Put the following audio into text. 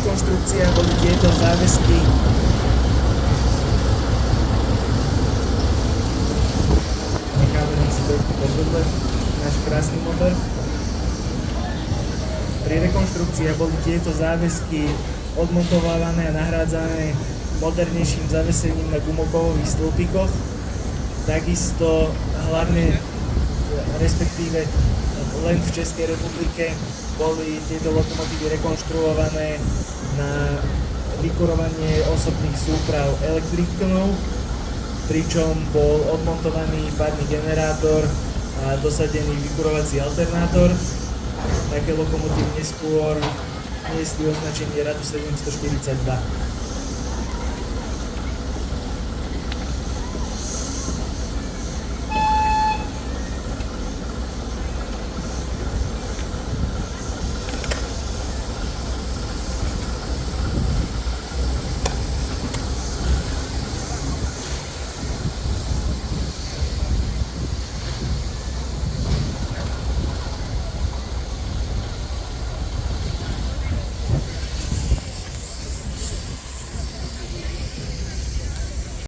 rekonštrukcia boli tieto záväzky. Necháme nech si trošku podľudle náš krásny motor. Pri rekonštrukcii boli tieto záväzky odmontovávané a nahrádzané modernejším zavesením na gumokových stĺpikoch. Takisto hlavne, respektíve len v Českej republike boli tieto lokomotívy rekonštruované na vykurovanie osobných súprav elektrikov, pričom bol odmontovaný párny generátor a dosadený vykurovací alternátor. Také lokomotívy neskôr niesli označenie RATU 742.